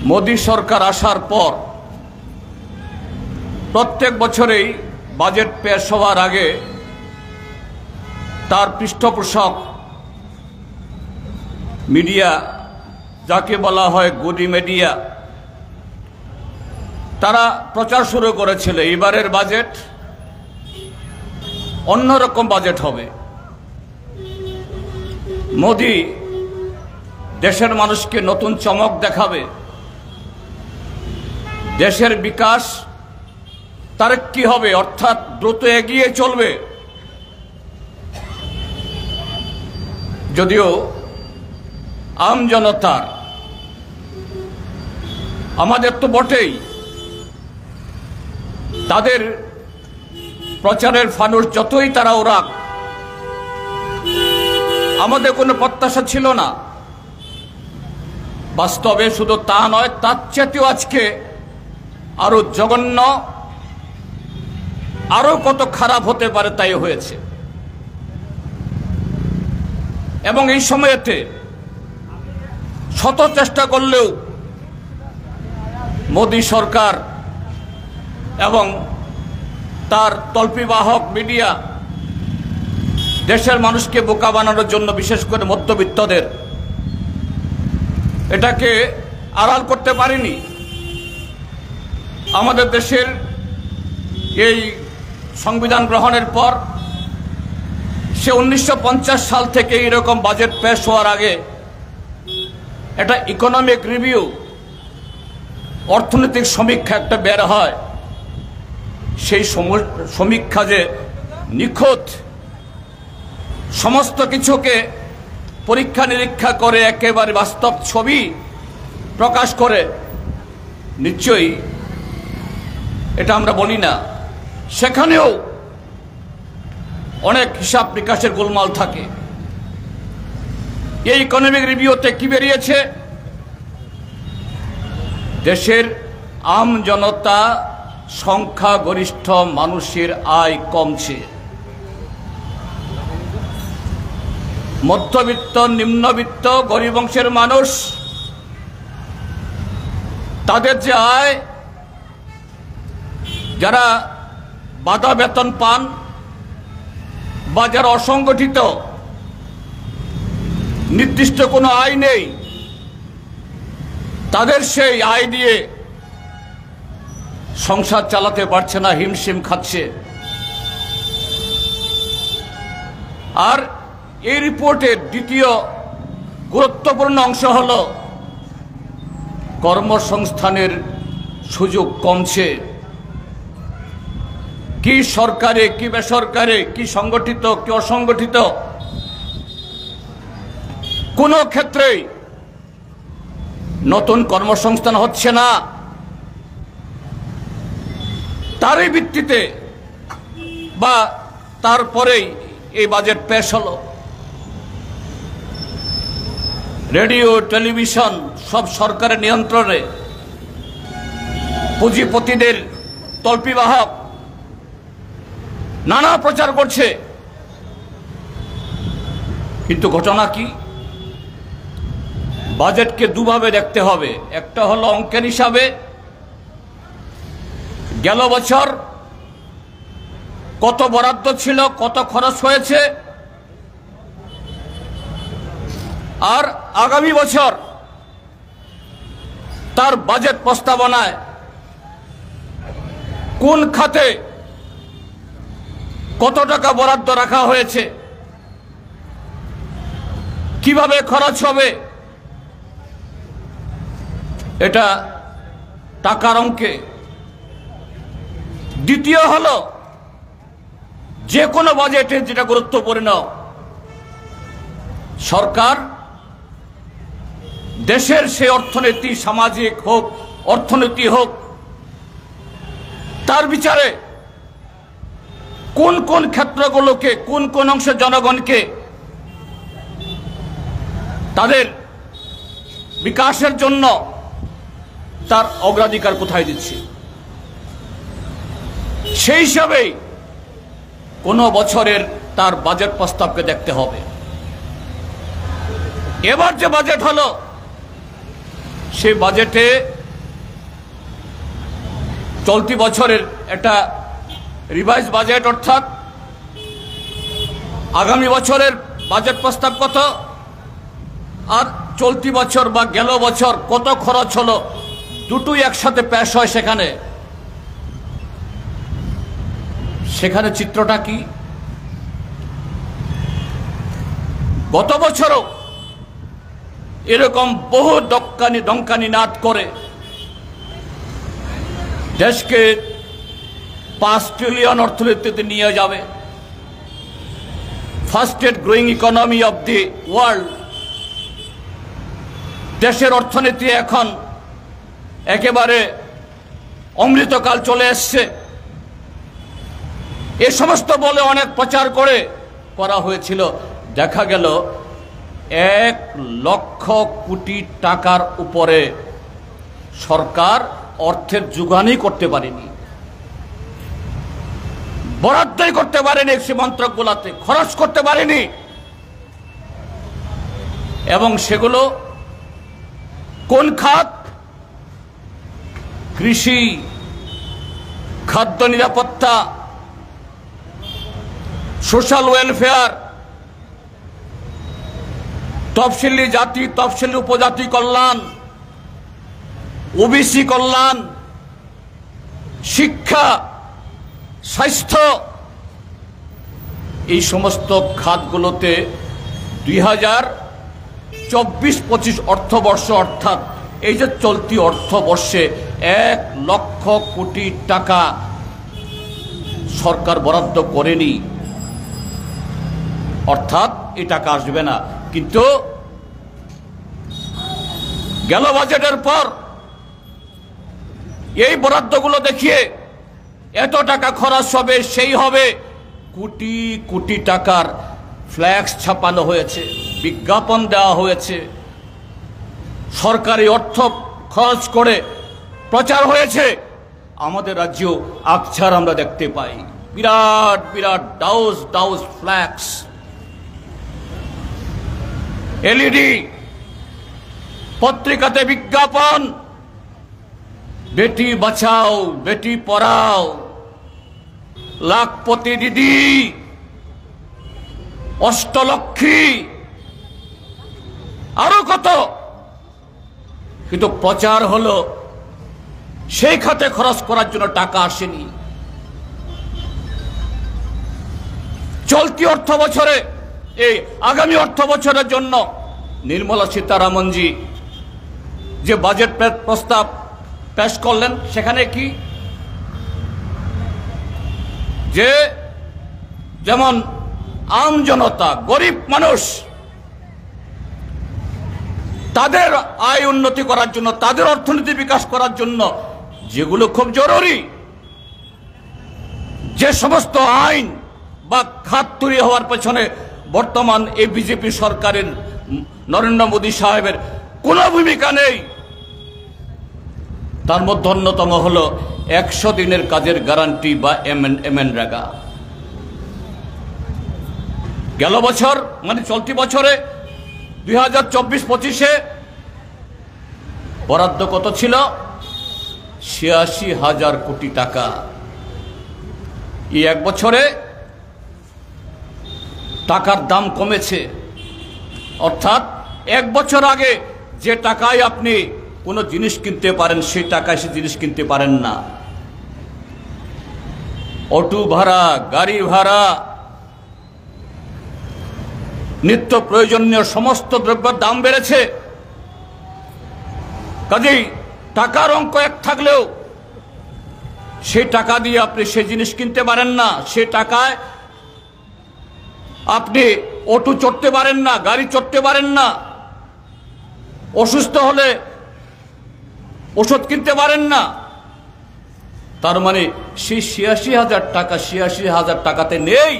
মোদি সরকার আসার পর প্রত্যেক বছরেই বাজেট পেশ হওয়ার আগে তার পৃষ্ঠপোষক মিডিয়া, যাকে বলা হয় গদি মিডিয়া, তারা প্রচার শুরু করেছিল এবারের বাজেট অন্যরকম বাজেট হবে। মোদি দেশের মানুষকে নতুন চমক দেখাবে, দেশের বিকাশ তারক্কি হবে, অর্থাৎ দ্রুত এগিয়ে চলবে। যদিও আম জনতার, আমাদের তো বটেই, তাদের প্রচারের ফানুস যতই তারা ওরাক, আমাদের কোনো প্রত্যাশা ছিল না। বাস্তবে শুধু তা নয়, তার চেয়েও আজকে আরো জঘন্য, আরো কত খারাপ হতে পারে তাই হয়েছে। এবং এই সময়েতে শত চেষ্টা করলেও মোদি সরকার এবং তার তল্পিবাহক মিডিয়া দেশের মানুষকে বোকা বানানোর জন্য, বিশেষ করে মধ্যবিত্তদের, এটাকে আড়াল করতে পারেনি। আমাদের দেশের এই সংবিধান গ্রহণের পর সে 1950 সাল থেকে এরকম বাজেট পেশ হওয়ার আগে একটা ইকোনমিক রিভিউ, অর্থনৈতিক সমীক্ষা একটা বের হয়। সেই সমীক্ষা যে নিখুঁত, সমস্ত কিছুকে পরীক্ষা নিরীক্ষা করে একেবারে বাস্তব ছবি প্রকাশ করে, নিশ্চয়ই এটা আমরা বলি না, সেখানেও অনেক হিসাব নিকাশের গোলমাল থাকে। এই ইকোনমিক রিভিউতে কি বেরিয়েছে? দেশের আম জনতা, সংখ্যাগরিষ্ঠ মানুষের আয় কমছে। মধ্যবিত্ত, নিম্নবিত্ত, গরিব অংশের মানুষ, তাদের যে আয়, যারা বাধা বেতন পান বা যারা অসংগঠিত, নির্দিষ্ট কোনো আয় নেই, তাদের সেই আয় দিয়ে সংসার চালাতে পারছে না, হিমশিম খাচ্ছে। আর এই রিপোর্টের দ্বিতীয় গুরুত্বপূর্ণ অংশ হল কর্মসংস্থানের সুযোগ কমছে। কি সরকারি, কি বেসরকারি, কি সংগঠিত, কি অসংগঠিত, কোনো ক্ষেত্রেই নতুন কর্মসংস্থান হচ্ছে না। তারই ভিত্তিতে বা তারপরেই এই বাজেট পেশ হলো। রেডিও, টেলিভিশন সব সরকারের নিয়ন্ত্রণে, পুঁজিপতিদের তল্পিবাহক, নানা প্রচার করছে। কিন্তু ঘটনা কি? বাজেটকে দুভাবে দেখতে হবে। একটা হলো অঙ্কের হিসাবে, গেল বছর কত বরাদ্দ ছিল, কত খরচ হয়েছে, আর আগামী বছর তার বাজেট প্রস্তাবনায় কোন খাতে কত টাকা বরাদ্দ রাখা হয়েছে, কিভাবে খরচ হবে, এটা টাকার অঙ্কে। দ্বিতীয় হলো যে কোনো বাজেটে যেটা গুরুত্বপূর্ণ, সরকার দেশের সে অর্থনীতি, সামাজিক হোক, অর্থনীতি হোক, তার বিচারে কোন কোন ক্ষেত্রগুলোকে, কোন কোন অংশের জনগণকে তাদের বিকাশের জন্য তার অগ্রাধিকার কোথায় দিচ্ছে, সেই হিসাবেই কোনো বছরের তার বাজেট প্রস্তাবকে দেখতে হবে। এবার যে বাজেট হলো, সেই বাজেটে চলতি বছরের একটা রিভাইজ বাজেট, অর্থাৎ আগামী বছরের বাজেট প্রস্তাব কত, আর চলতি বছর বা গেল বছর কত খরচ হলো, দুটোই একসাথে পেশ হয় সেখানে চিত্রটা কি? গত বছরও এরকম বহু ডঙ্কানি নাদ করে দেশকে 5 ট্রিলিয়ন অর্থনীতিতে নিয়ে যাবে, fastest growing economy of the world. দেশের অর্থনীতি এখন একেবারে অমৃতকাল চলে এসছে, এ সমস্ত বলে অনেক প্রচার করা হয়েছিল। দেখা গেল 1 লক্ষ কোটি টাকার উপরে সরকার অর্থের যোগানই করতে পারেনি, বরাদ্দই করতে পারেনি, সে মন্ত্রকগুলোতে খরচ করতে পারেনি। এবং সেগুলো কোন খাত? কৃষি, খাদ্য নিরাপত্তা, সোশ্যাল ওয়েলফেয়ার, তফসিলি জাতি তফসিলি উপজাতি কল্যাণ, ওবিসি কল্যাণ, শিক্ষা, স্বাস্থ্য, এই সমস্ত খাতগুলোতে 2024-25 অর্থবর্ষ, অর্থাৎ এই যে চলতি অর্থবর্ষে 1 লক্ষ কোটি টাকা সরকার বরাদ্দ করেনি, অর্থাৎ এই টাকা আসবে না। কিন্তু গেল বাজেটের পর এই বরাদ্দগুলো দেখিয়ে এত টাকা খরচ হবে, সেই হবে, কোটি কোটি টাকার ফ্ল্যাক্স ছাপানো হয়েছে, বিজ্ঞাপন দেওয়া হয়েছে, সরকারি অর্থ খরচ করে প্রচার হয়েছে। আমাদের রাজ্যেও আকছার আমরা দেখতে পাই, বিরাট বিরাট ডাউজ ফ্ল্যাক্স, এলইডি, পত্রিকাতে বিজ্ঞাপন, বেটি বাঁচাও বেটি পড়াও, লাখপতি দিদি, অষ্টলক্ষ্মী, আরো কত। কিন্তু প্রচার হলো, সেই খাতে খরচ করার জন্য টাকা আসেনি। চলতি অর্থ বছরে, এই আগামী অর্থ বছরের জন্য নির্মলা সীতারামনজি যে বাজেট প্রস্তাব পেশ করলেন, সেখানে কি যে যেমন আম জনতা, গরিব মানুষ, তাদের আয় উন্নতি করার জন্য, তাদের অর্থনীতি বিকাশ করার জন্য যেগুলো খুব জরুরি, যে সমস্ত আইন বা খাত তৈরি হওয়ার পেছনে বর্তমান এই বিজেপি সরকারের, নরেন্দ্র মোদী সাহেবের কোনো ভূমিকা নেই, তার মধ্যে অন্যতম হলো 100 দিনের কাজের গ্যারান্টি বা এমএনরেগা। গেল বছর মানে চলতি বছরে 2024-25-এ বরাদ্দ কত ছিল? 86,000 কোটি টাকা। এই 1 বছরে টাকার দাম কমেছে, অর্থাৎ 1 বছর আগে যে টাকায় আপনি কোনো জিনিস কিনতে পারেন, সেই টাকায় সে জিনিস কিনতে পারেন না। অটো ভাড়া, গাড়ি ভাড়া, নিত্য প্রয়োজনীয় সমস্ত দ্রব্যের দাম বেড়েছে। কাজেই টাকার অঙ্ক এক থাকলেও সেই টাকা দিয়ে আপনি সে জিনিস কিনতে পারেন না, সে টাকায় আপনি অটো চড়তে পারেন না, গাড়ি চড়তে পারেন না, অসুস্থ হলে ওষুধ কিনতে পারেন না। তার মানে সেই 86,000 টাকা 86,000 টাকাতে নেই,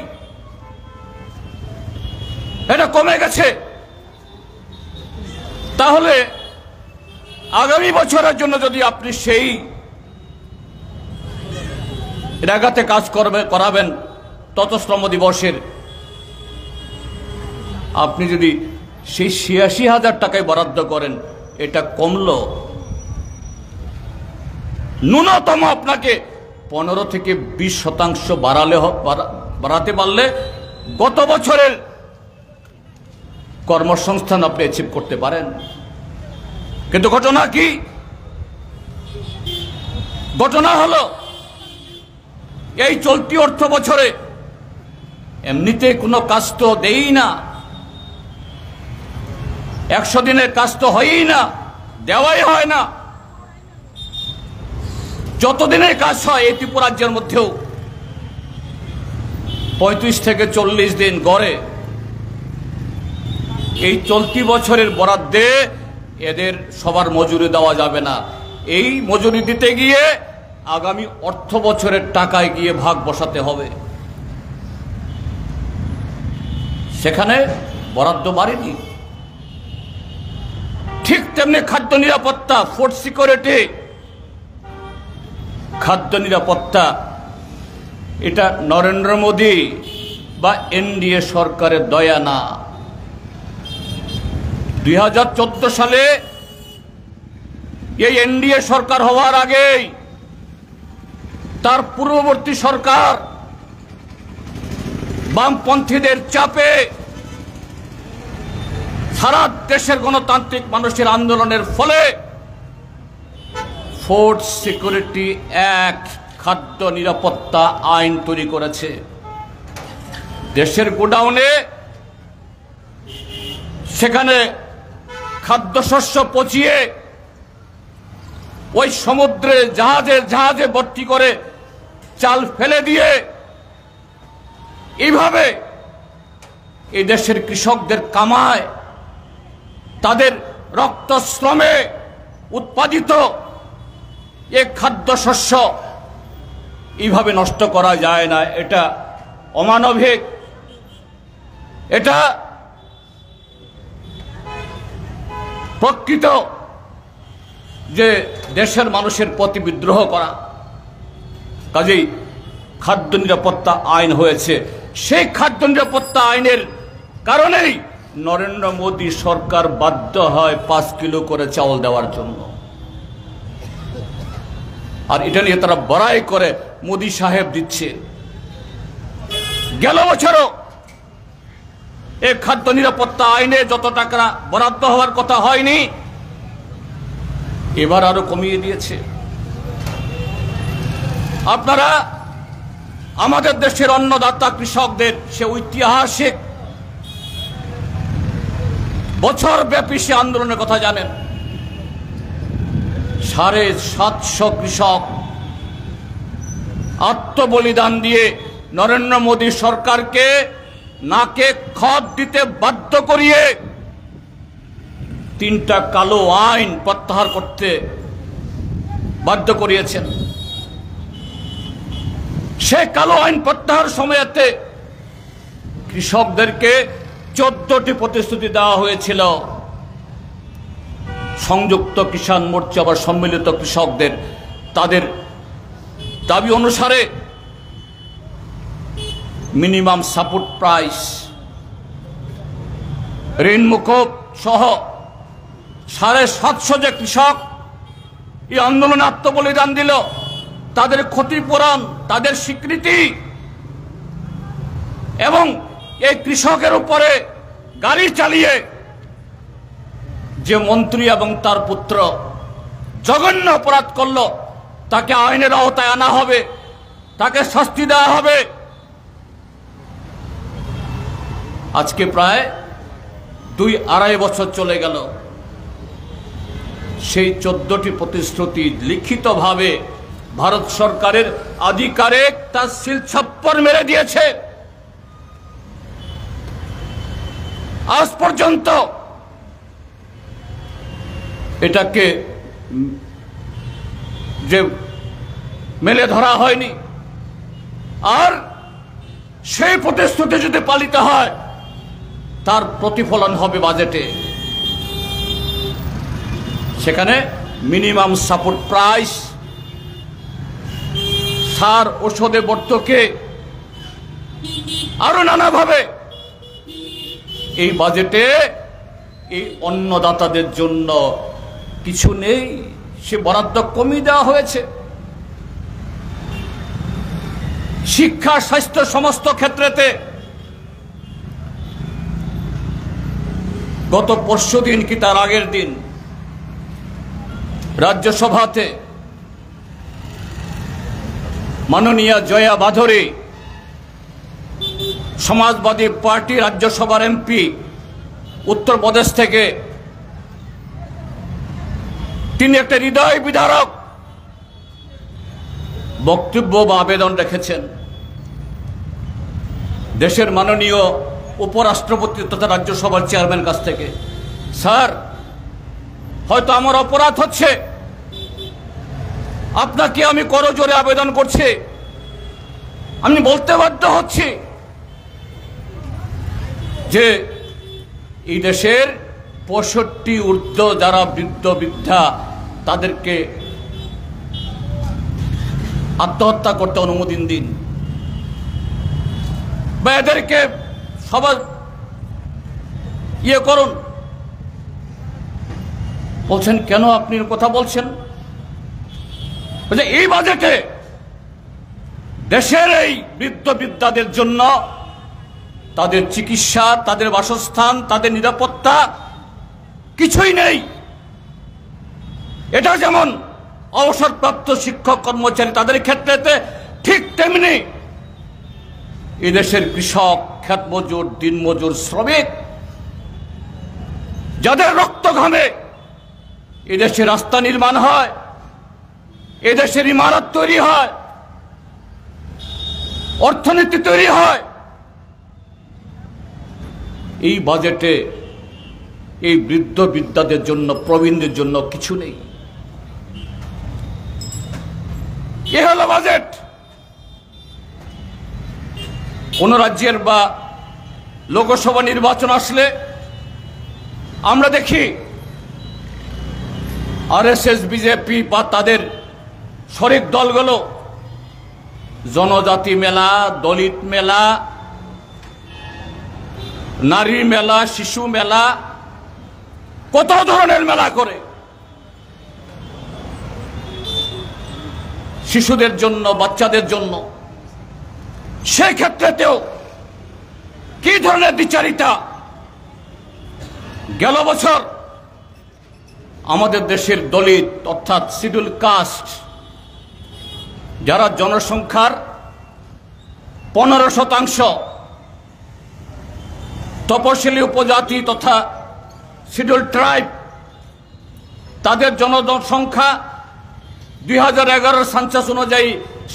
এটা কমে গেছে। তাহলে আগামী বছরের জন্য যদি আপনি সেই জায়গাতে কাজ করাবেন তত শ্রম দিবসের, আপনি যদি সেই 86,000 টাকায় বরাদ্দ করেন, এটা কমলো ন্যূনতম আপনাকে 15 থেকে 20% বাড়াতে পারলে গত বছরের কর্মসংস্থান আপনি অ্যাচিভ করতে পারেন। কিন্তু ঘটনা কি? ঘটনা হলো এই চলতি অর্থ বছরে এমনিতে কোনো কাজ তো দেই না, 100 দিনের কাজ তো হয়ই না, দেওয়াই হয় না। যতদিনের কাজ হয় এই ত্রিপুরা রাজ্যের মধ্যেও 35 থেকে 40 দিন গড়ে। এই চলতি বছরের বরাদ্দে এদের সবার মজুরি দেওয়া যাবে না। এই মজুরি দিতে গিয়ে আগামী অর্থ বছরের টাকায় গিয়ে ভাগ বসাতে হবে। সেখানে বরাদ্দ বাড়েনি। ঠিক তেমনি খাদ্য নিরাপত্তা, ফুড সিকিউরিটি, খাদ্য নিরাপত্তা, এটা নরেন্দ্র মোদী বা এনডিএ সরকারের দয়া না। 2014 সালে এই এনডিএ সরকার হওয়ার আগেই তার পূর্ববর্তী সরকার বামপন্থীদের চাপে সারা দেশের গণতান্ত্রিক মানুষের আন্দোলনের ফলে ফুড সিকিউরিটি অ্যাক্ট, খাদ্য নিরাপত্তা আইন তৈরি করেছে। দেশের গোডাউনে সেখানে খাদ্যশস্য পচিয়ে ওই সমুদ্রে জাহাজে ভর্তি করে চাল ফেলে দিয়ে এইভাবে এই দেশের কৃষকদের কামায়, তাদের রক্ত শ্রমে উৎপাদিত এই খাদ্যশস্য এইভাবে নষ্ট করা যায় না। এটা অমানবিক, এটা প্রকৃত যে দেশের মানুষের প্রতি বিদ্রোহ করা। কাজেই খাদ্য নিরাপত্তা আইন হয়েছে। সেই খাদ্য নিরাপত্তা আইনের কারণেই নরেন্দ্র মোদী সরকার বাধ্য হয় 5 কিলো করে চাউল দেওয়ার জন্য। আর এটা নিয়ে তারা বড়াই করে মোদী সাহেব দিচ্ছে। গেল বছরও এই খাদ্য নিরাপত্তা আইনে যত টাকা বরাদ্দ হওয়ার কথা হয়নি, এবার আরো কমিয়ে দিয়েছে। আপনারা আমাদের দেশের অন্নদাতা কৃষকদের সে ঐতিহাসিক বছর ব্যাপী সে আন্দোলনের কথা জানেন। 750 কৃষক আত্মবলিদান দিয়ে নরেন্দ্র মোদী সরকারকে নাকে খত দিতে বাধ্য করিয়ে 3টা কালো আইন প্রত্যাহার করতে বাধ্য করিয়েছেন। সে কালো আইন প্রত্যাহার সময়েতে কৃষকদেরকে 14টি প্রতিশ্রুতি দেওয়া হয়েছিল। সংযুক্ত কিষাণ মোর্চা বা সম্মিলিত কৃষকদের তাদের দাবি অনুসারে মিনিমাম সাপোর্ট প্রাইস, ঋণ মুকুব সহ 750 যে কৃষক এই আন্দোলনে আত্মবলিদান দিল, তাদের ক্ষতিপূরণ, তাদের স্বীকৃতি এবং এই কৃষকের উপরে গাড়ি চালিয়ে যে মন্ত্রী এবং তার পুত্র জঘন্য অপরাধ করল, তাকে আইনের আওতায় আনা হবে, তাকে শাস্তি দেওয়া হবে। আজকে প্রায় 2-2.5 বছর চলে গেল। সেই 14টি প্রতিশ্রুতি লিখিতভাবে ভারত সরকারের আধিকারিক তার শিলছাপ্পর মেরে দিয়েছে। আজ পর্যন্ত এটাকে যে মেলে ধরা হয়নি। আর সেই প্রতিশ্রুতি যদি পালিত হয় তার প্রতিফলন হবে বাজেটে। সেখানে মিনিমাম সাপোর্ট প্রাইস, সার ঔষধে ভর্তুকি, আরো নানাভাবে এই বাজেটে এই অন্নদাতাদের জন্য কিছু নেই। সে বরাদ্দ কমিয়ে দেওয়া হয়েছে। শিক্ষা, স্বাস্থ্য সমস্ত ক্ষেত্রেতে গত পরশুদিন কি তার আগের দিন রাজ্যসভাতে মাননীয়া জয়া বাধরে, সমাজবাদী পার্টি রাজ্যসভার এমপি উত্তরপ্রদেশ থেকে, তিনি একটা হৃদয় বিদারক বক্তব্য বা আবেদন রেখেছেন দেশের মাননীয় উপরাষ্ট্রপতি তথা রাজ্যসভার চেয়ারম্যান কাছ থেকে। স্যার, হয়তো আমার অপরাধ হচ্ছে, আপনাকে আমি করজোরে আবেদন করছি, আমি বলতে বাধ্য হচ্ছি যে এই দেশের 65 ঊর্ধ্ব যারা বৃদ্ধ বৃদ্ধা তাদেরকে আত্মহত্যা করতে অনুমোদন দিন, বা এদেরকে সবার করুন। বলছেন কেন আপনি কথা বলছেন? এই বাজেটে দেশের এই বৃদ্ধ বৃদ্ধাদের জন্য তাদের চিকিৎসা, তাদের বাসস্থান, তাদের নিরাপত্তা কিছুই নেই। এটা যেমন অবসরপ্রাপ্ত শিক্ষক কর্মচারী তাদের ক্ষেত্রে ঠিক তেমনি এদেশের কৃষক, ক্ষেতমজুর, দিনমজুর, শ্রমিক যাদের রক্ত ঘামে এদেশে রাস্তা নির্মাণ হয়, এদেশের ইমারত তৈরি হয়, অর্থনীতি তৈরি হয়, এই বাজেটে এই বৃদ্ধ বৃদ্ধাদের জন্য, প্রবীণদের জন্য কিছু নেই। এ হলো বাজেট। কোন রাজ্যের বা লোকসভা নির্বাচন আসলে আমরা দেখি আরএসএস, বিজেপি বা তাদের শরিক দলগুলো জনজাতি মেলা, দলিত মেলা, নারী মেলা, শিশু মেলা, কত ধরনের মেলা করে শিশুদের জন্য, বাচ্চাদের জন্য। সেই ক্ষেত্রেতেও কি ধরনের বিচারিতা! গেল বছর আমাদের দেশের দলিত অর্থাৎ শিডিউল কাস্ট, যারা জনসংখ্যার 15%, তপশিলি উপজাতি তথা শিডিউল ট্রাইব, তাদের জনসংখ্যা 2011 সেন্সাস অনুযায়ী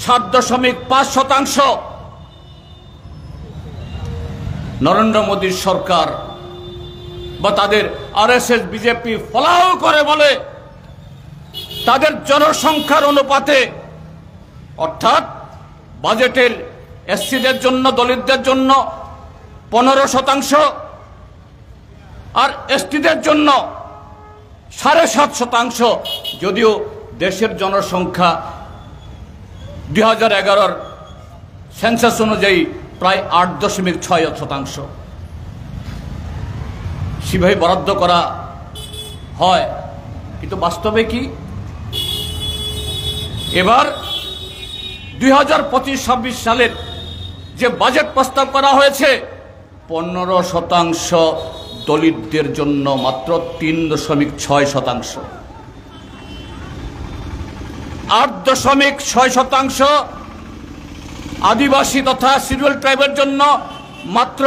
7.5%। নরেন্দ্র মোদীর সরকার বা তাদের আরএসএস, বিজেপি ফলাও করে বলে তাদের জনসংখ্যার অনুপাতে, অর্থাৎ বাজেটের এসসিদের জন্য, দলিতদের জন্য 15%, আর এসটিদের জন্য 7.5%। যদিও দেশের জনসংখ্যা 2011 সেন্সাস অনুযায়ী প্রায় 8.6%। সেভাবে বরাদ্দ করা হয়, কিন্তু বাস্তবে কি? এবার 2025-26 সালের যে বাজেট প্রস্তাব করা হয়েছে 15% দলিতদের জন্য, মাত্র 3.6%। 8.6% আদিবাসী তথা শিডিউল ট্রাইবের জন্য, মাত্র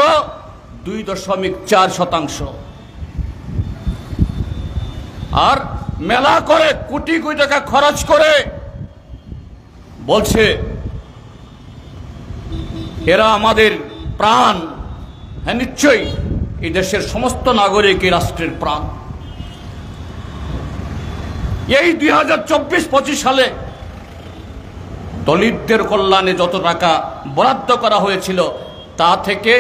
2.4%। আর মেলা করে কোটি কোটি টাকা খরচ করে বলছে এরা আমাদের প্রাণ। হ্যাঁ, নিশ্চয়ই এই দেশের সমস্ত নাগরিক এই রাষ্ট্রের প্রাণ। এই 2024-25 সালে দলিতদের কল্যাণে যত টাকা বরাদ্দ করা হয়েছিল তা থেকে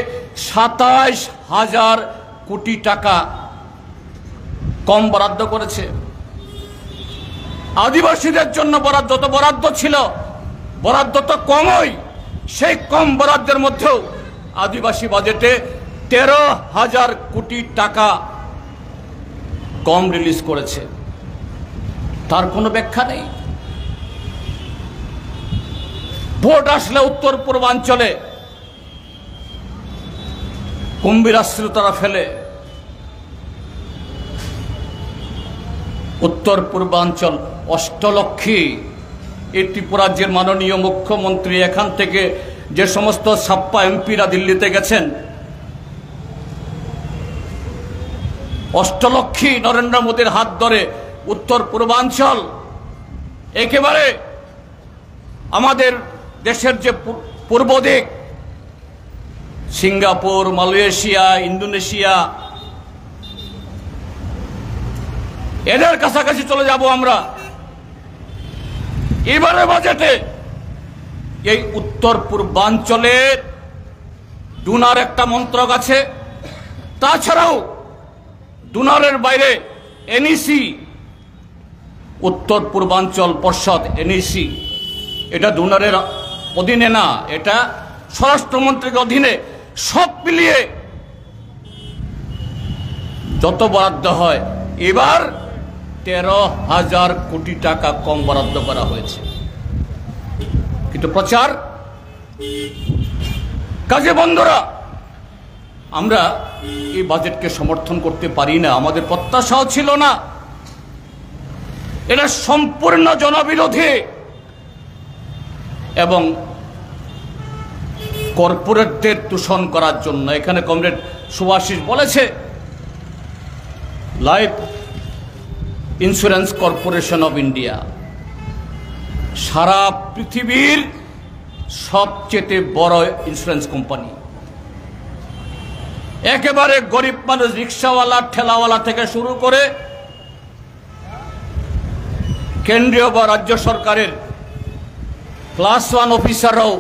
27,000 কোটি টাকা কম বরাদ্দ করেছে। আদিবাসীদের জন্য যত বরাদ্দ ছিল, বরাদ্দ তো কমই, সেই কম বরাদ্দের মধ্যেও আদিবাসী বাজেটে 13,000 কোটি টাকা কম রিলিজ করেছে। তার কোনো ব্যাখ্যা নেই। ভোট আসলে উত্তর পূর্বাঞ্চলে কুম্ভীরাস্ত্র তারা ফেলে। উত্তর পূর্বাঞ্চল অষ্টলক্ষী, এই ত্রিপুরাজ্যের মাননীয় মুখ্যমন্ত্রী এখান থেকে যে সমস্ত ছাপ্পা এমপিরা দিল্লিতে গেছেন, অষ্টলক্ষী নরেন্দ্র মোদীর হাত ধরে উত্তর পূর্বাঞ্চল একেবারে আমাদের দেশের যে পূর্ব দিক, সিঙ্গাপুর, মালয়েশিয়া, ইন্দোনেশিয়া, এদের কাছাকাছি চলে যাব আমরা। এবারে বাজেটে এই উত্তর পূর্বাঞ্চলের ডুনার একটা মন্ত্রক আছে, তাছাড়াও ডুনারের বাইরে এনইসি, উত্তর পূর্বাঞ্চল পর্ষদ এনইসি, এটা ডুনারের অধীনে না, এটা স্বরাষ্ট্রমন্ত্রীর অধীনে। সব মিলিয়ে যত বরাদ্দ হয়, এবার 13,000 কোটি টাকা কম বরাদ্দ করা হয়েছে। কিন্তু প্রচার কাজে বন্ধুরা, আমরা এই বাজেটকে সমর্থন করতে পারি না, আমাদের প্রত্যাশাও ছিল না। এটা সম্পূর্ণ জনবিরোধী এবং কর্পোরেটদের দূষণ করার জন্য। এখানে কমরেড সুভাষিস বলেছে, life insurance corporation of India সারা পৃথিবীর সবচেয়ে বড় ইন্স্যুরেন্স কোম্পানি। একেবারে গরিব মানুষ, রিক্সাওয়ালা, ঠেলাওয়ালা থেকে শুরু করে কেন্দ্রীয় বা রাজ্য সরকারের ক্লাস 1 অফিসাররাও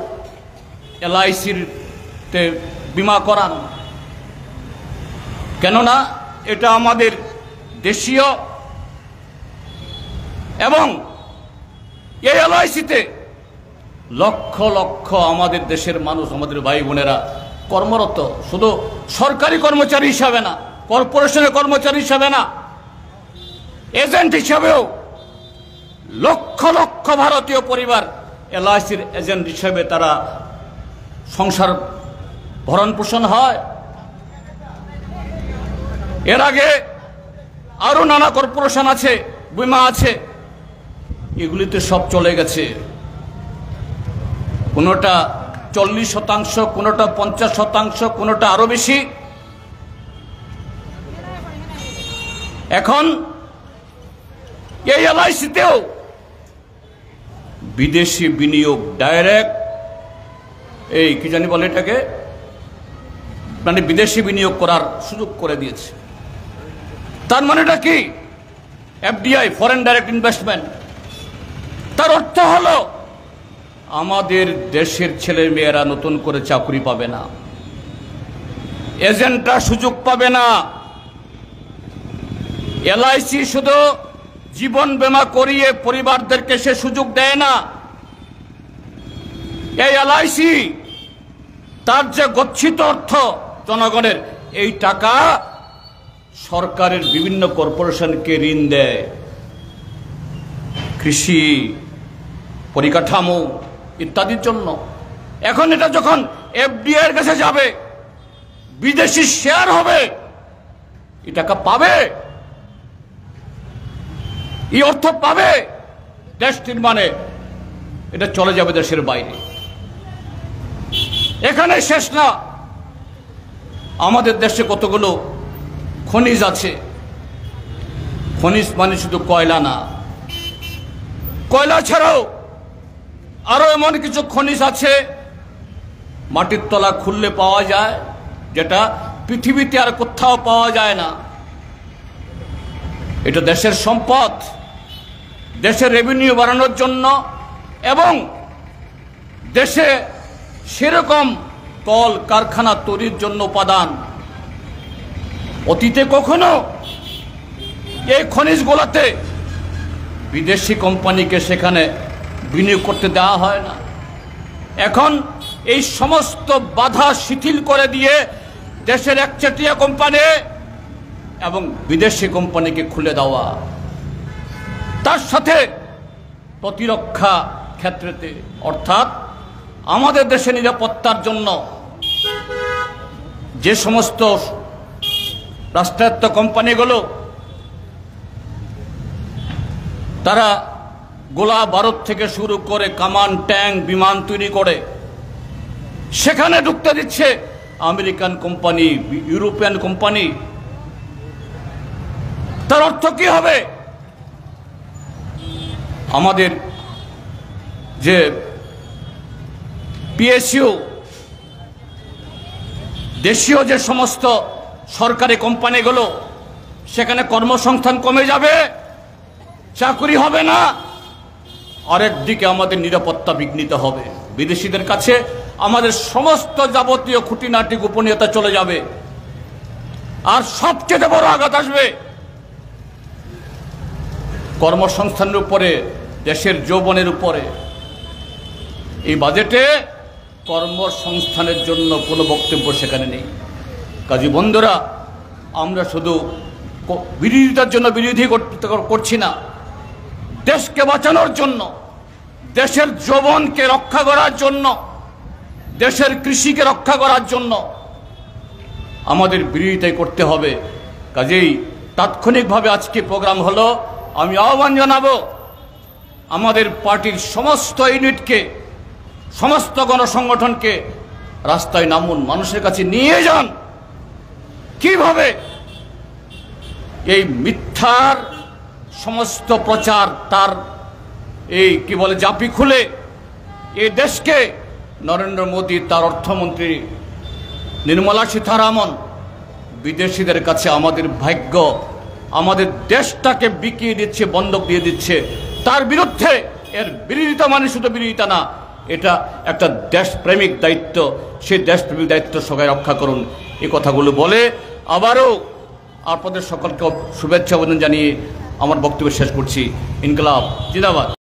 LICর বীমা করান। কেননা এটা আমাদের দেশীয়, এবং এই LICতে লক্ষ লক্ষ আমাদের দেশের মানুষ, আমাদের ভাই বোনেরা কর্মরত, শুধু সরকারি কর্মচারী হিসাবে না, কর্পোরেশনের কর্মচারী হিসাবে না, এজেন্ট হিসাবেও লক্ষ লক্ষ ভারতীয় পরিবার LICর এজেন্ট হিসেবে তারা সংসার ভরণ পোষণ হয়। এর আগে আরো নানা কর্পোরেশন আছে, বীমা আছে, এগুলিতে সব চলে গেছে। কোনোটা 40%, কোনোটা 50%, কোনোটা আরো বেশি। এখন এই LICতেও বিদেশি বিনিয়োগ ডাইরেক্ট, এই কি জানি বলে এটাকে, মানে বিদেশি বিনিয়োগ করার সুযোগ করে দিয়েছে। তার মানেটা কি? FDI, foreign direct investment. তার অর্থ হলো আমাদের দেশের ছেলে মেয়েরা নতুন করে চাকরি পাবে না, এজেন্টরা সুযোগ পাবে না। LIC শুধু জীবন বীমা করিয়ে পরিবারদেরকে সে সুযোগ দেয় না। এই LIC তার যে গচ্ছিত অর্থ জনগণের, এই টাকা সরকারের বিভিন্ন কর্পোরেশনকে ঋণ দেয়, কৃষি, পরিকাঠামো ইত্যাদির জন্য। এখন এটা যখন FDI এর কাছে যাবে, বিদেশি শেয়ার হবে, এই টাকা পাবে, এই অর্থ পাবে দেশ নির্মাণে, এটা চলে যাবে দেশের বাইরে। এখানে শেষ না, আমাদের দেশে কতগুলো খনিজ আছে। খনিজ মানে শুধু কয়লা না, কয়লা ছাড়াও আরো এমন কিছু খনিজ আছে মাটির তলা খুললে পাওয়া যায়, যেটা পৃথিবীতে আর কোথাও পাওয়া যায় না। এটা দেশের সম্পদ, দেশের রেভিনিউ বাড়ানোর জন্য এবং দেশে সেরকম কল কারখানা তৈরির জন্য উপাদান। অতীতে কখনো এই খনিজগুলোতে বিদেশি কোম্পানিকে সেখানে বিনিয়োগ করতে দেওয়া হয় না। এখন এই সমস্ত বাধা শিথিল করে দিয়ে দেশের একচেটিয়া কোম্পানি এবং বিদেশি কোম্পানিকে খুলে দেওয়া, তার সাথে প্রতিরক্ষা ক্ষেত্রেতে অর্থাৎ আমাদের দেশের নিরাপত্তার জন্য যে সমস্ত রাষ্ট্রায়ত্ত কোম্পানিগুলো তারা গোলা বারুদ থেকে শুরু করে কামান, ট্যাঙ্ক, বিমান তৈরি করে সেখানে ঢুকতে দিচ্ছে আমেরিকান কোম্পানি, ইউরোপিয়ান কোম্পানি, তার অর্থ কি হবে? আমাদের যে পিএসইউ, দেশীয় যে সমস্ত সরকারি কোম্পানিগুলো, সেখানে কর্মসংস্থান কমে যাবে, চাকরি হবে না। আরেকদিকে আমাদের নিরাপত্তা বিঘ্নিত হবে, বিদেশিদের কাছে আমাদের সমস্ত যাবতীয় খুঁটিনাটি গোপনীয়তা চলে যাবে। আর সবচেয়ে বড় আঘাত আসবে কর্মসংস্থানের উপরে, দেশের যৌবনের উপরে। এই বাজেটে কর্মসংস্থানের জন্য কোনো বক্তব্য সেখানে নেই। কাজী বন্ধুরা, আমরা শুধু বিরোধিতার জন্য বিরোধী করছি না, দেশকে বাঁচানোর জন্য, দেশের যৌবনকে রক্ষা করার জন্য, দেশের কৃষিকে রক্ষা করার জন্য আমাদের বিরোধিতাই করতে হবে। কাজেই তাৎক্ষণিকভাবে আজকে প্রোগ্রাম হলো। আমি আহ্বান জানাবো আমাদের পার্টির সমস্ত ইউনিটকে, সমস্ত গণসংগঠনকে রাস্তায় নামুন, মানুষের কাছে নিয়ে যান কিভাবে এই মিথ্যার সমস্ত প্রচার, তার এই কি বলে জাপি খুলে এই দেশকে নরেন্দ্র মোদী, তার অর্থমন্ত্রী নির্মলা সীতারামন বিদেশিদের কাছে আমাদের ভাগ্য, আমাদের দেশটাকে বিকিয়ে দিচ্ছে, বন্ধক দিয়ে দিচ্ছে। তার বিরুদ্ধে, এর বিরোধিতা মানে শুধু বিরোধিতা না, এটা একটা দেশপ্রেমিক দায়িত্ব। সেই দেশপ্রেমিক দায়িত্ব সবাই রক্ষা করুন। এই কথাগুলো বলে আবারও আপনাদের সকলকে শুভেচ্ছা অভিনন্দন জানিয়ে আমার বক্তব্য শেষ করছি। ইনকলাব জিন্দাবাদ।